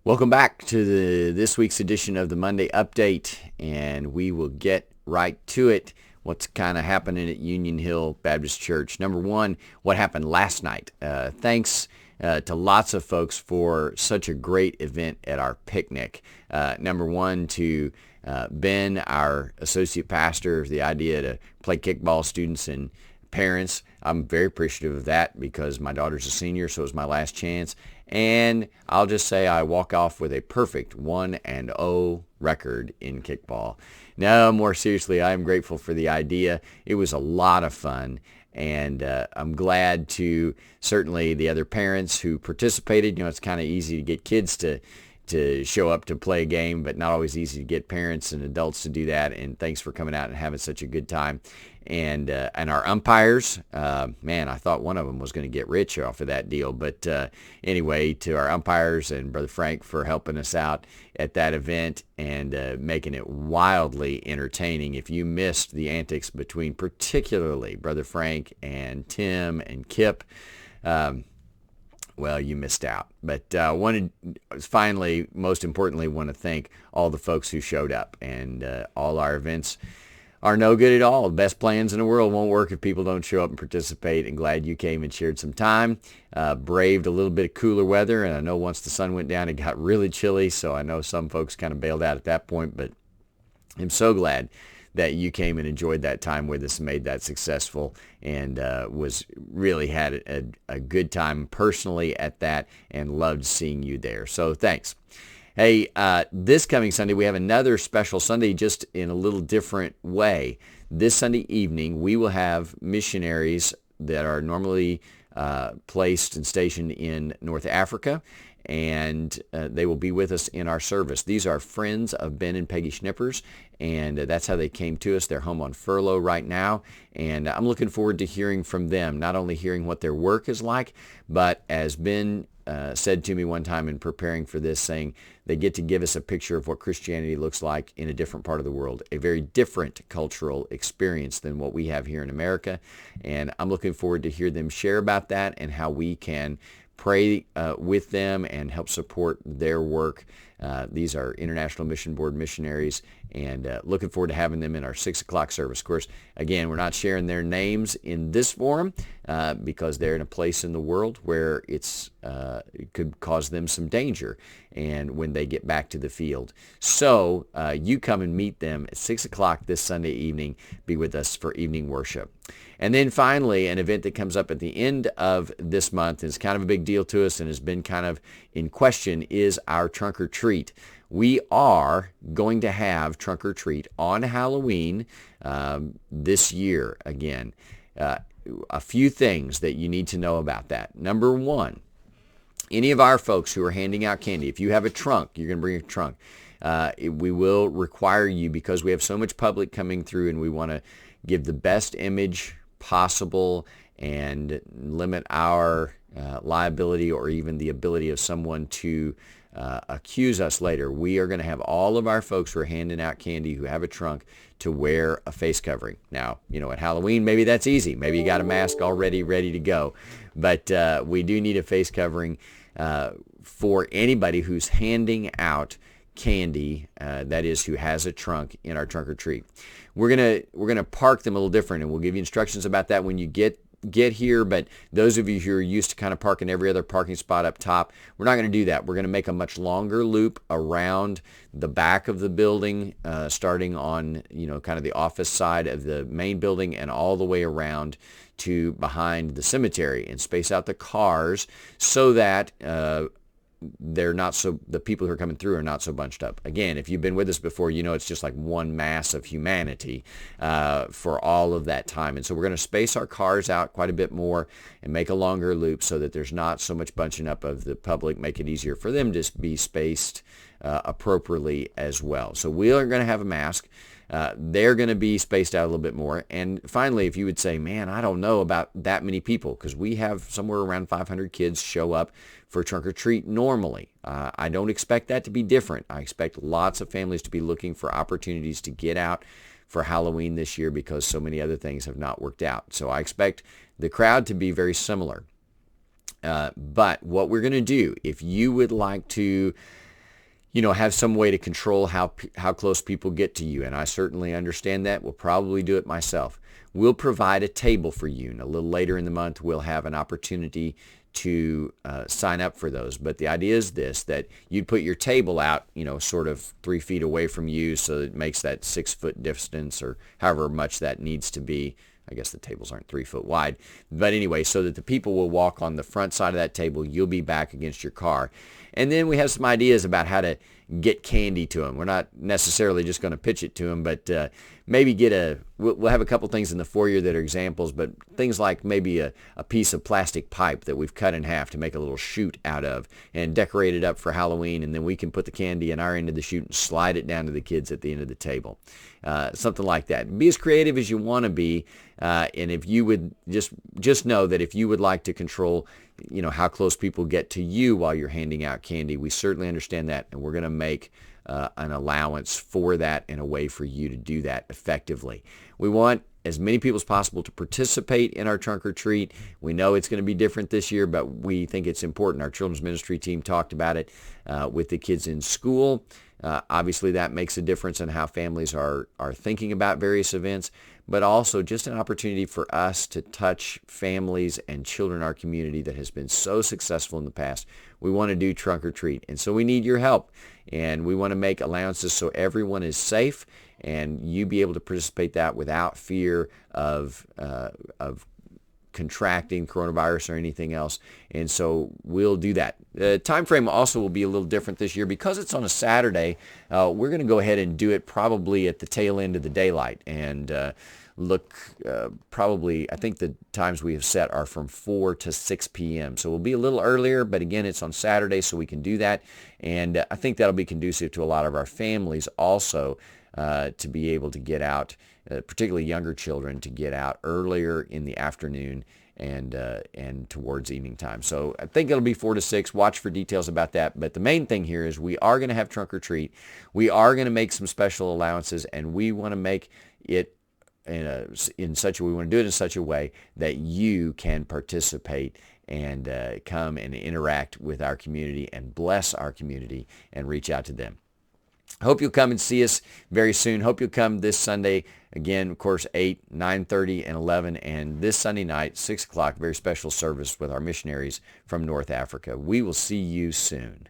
Welcome back to this week's edition of the Monday Update, and we will get right to it. What's kind of happening at Union Hill Baptist Church? Number one, what happened last night? Thanks to lots of folks for such a great event at our picnic. Number one, to Ben, our associate pastor, the idea to play kickball, students and parents. I'm very appreciative of that because my daughter's a senior, so it was my last chance. And I'll just say I walk off with a perfect 1-0 record in kickball. No, more seriously, I am grateful for the idea. It was a lot of fun. And I'm glad to certainly the other parents who participated. You know, it's kind of easy to get kids to show up to play a game, but not always easy to get parents and adults to do that. And thanks for coming out and having such a good time. And our umpires, man, I thought one of them was going to get rich off of that deal. But anyway, to our umpires and Brother Frank for helping us out at that event and making it wildly entertaining. If you missed the antics between particularly Brother Frank and Tim and Kip, well, you missed out. But finally, most importantly, want to thank all the folks who showed up. And all our events are no good at all. The best plans in the world won't work if people don't show up and participate. And glad you came and shared some time. Braved a little bit of cooler weather. And I know once the sun went down, it got really chilly. So I know some folks kind of bailed out at that point. But I'm so glad that you came and enjoyed that time with us and made that successful, and was really had a good time personally at that and loved seeing you there. So thanks. Hey, this coming Sunday, we have another special Sunday just in a little different way. This Sunday evening, we will have missionaries that are normally placed and stationed in North Africa, and they will be with us in our service. These are friends of Ben and Peggy Schnippers, and that's how they came to us. They're home on furlough right now, and I'm looking forward to hearing from them, not only hearing what their work is like, but as Ben said to me one time in preparing for this, saying they get to give us a picture of what Christianity looks like in a different part of the world, a very different cultural experience than what we have here in America. And I'm looking forward to hear them share about that and how we can pray with them and help support their work. These are International Mission Board missionaries, and looking forward to having them in our 6 o'clock service. Of course, again, we're not sharing their names in this forum because they're in a place in the world where it could cause them some danger and when they get back to the field. So you come and meet them at 6 o'clock this Sunday evening. Be with us for evening worship. And then finally, an event that comes up at the end of this month is kind of a big deal to us and has been kind of in question is our trunk or treat. We are going to have trunk or treat on Halloween this year again. A few things that you need to know about that. Number one, any of our folks who are handing out candy, if you have a trunk, you're going to bring a trunk. We will require you, because we have so much public coming through and we want to give the best image possible and limit our liability or even the ability of someone to accuse us later. We are going to have all of our folks who are handing out candy who have a trunk to wear a face covering. Now, at Halloween, maybe that's easy. Maybe you got a mask already ready to go. But we do need a face covering for anybody who's handing out candy, that is, who has a trunk in our trunk or treat. We're gonna park them a little different, and we'll give you instructions about that when you get here. But those of you who are used to kind of parking every other parking spot up top, we're not going to do that. We're going to make a much longer loop around the back of the building, starting on kind of the office side of the main building and all the way around to behind the cemetery, and space out the cars so that the people who are coming through are not so bunched up. Again, if you've been with us before, it's just like one mass of humanity for all of that time. And so we're going to space our cars out quite a bit more and make a longer loop so that there's not so much bunching up of the public, make it easier for them to be spaced appropriately as well. So we are going to have a mask. They're going to be spaced out a little bit more. And finally, if you would say, man, I don't know about that many people, because we have somewhere around 500 kids show up for trunk or treat normally. I don't expect that to be different. I expect lots of families to be looking for opportunities to get out for Halloween this year because so many other things have not worked out. So I expect the crowd to be very similar. But what we're going to do, if you would like to have some way to control how close people get to you. And I certainly understand that. We'll probably do it myself. We'll provide a table for you. And a little later in the month, we'll have an opportunity to sign up for those. But the idea is this, that you'd put your table out, sort of 3 feet away from you, so it makes that 6-foot distance, or however much that needs to be. I guess the tables aren't 3 foot wide. But anyway, so that the people will walk on the front side of that table. You'll be back against your car. And then we have some ideas about how to get candy to them. We're not necessarily just going to pitch it to them, but maybe we'll have a couple things in the foyer that are examples, but things like maybe a piece of plastic pipe that we've cut in half to make a little chute out of and decorate it up for Halloween, and then we can put the candy in our end of the chute and slide it down to the kids at the end of the table. Something like that. Be as creative as you want to be, and if you would just know that if you would like to control how close people get to you while you're handing out candy, we certainly understand that, and we're going to make an allowance for that and a way for you to do that effectively. We want as many people as possible to participate in our trunk or treat. We know it's going to be different this year, but we think it's important. Our children's ministry team talked about it with the kids in school. Obviously, that makes a difference in how families are thinking about various events, but also just an opportunity for us to touch families and children in our community that has been so successful in the past. We want to do trunk or treat, and so we need your help, and we want to make allowances so everyone is safe and you be able to participate that without fear of contracting coronavirus or anything else. And so we'll do that. The time frame also will be a little different this year because it's on a Saturday. We're going to go ahead and do it probably at the tail end of the daylight, and look probably, I think the times we have set are from 4 to 6 p.m. So we'll be a little earlier, but again, it's on Saturday, so we can do that. And I think that'll be conducive to a lot of our families also to be able to get out, particularly younger children, to get out earlier in the afternoon and towards evening time. So I think it'll be 4 to 6. Watch for details about that. But the main thing here is we are going to have trunk or treat. We are going to make some special allowances, and we want to make it in such a way, we want to do it in such a way that you can participate and come and interact with our community and bless our community and reach out to them. Hope you'll come and see us very soon. Hope you'll come this Sunday. Again, of course, 8, 9:30, and 11. And this Sunday night, 6 o'clock, very special service with our missionaries from North Africa. We will see you soon.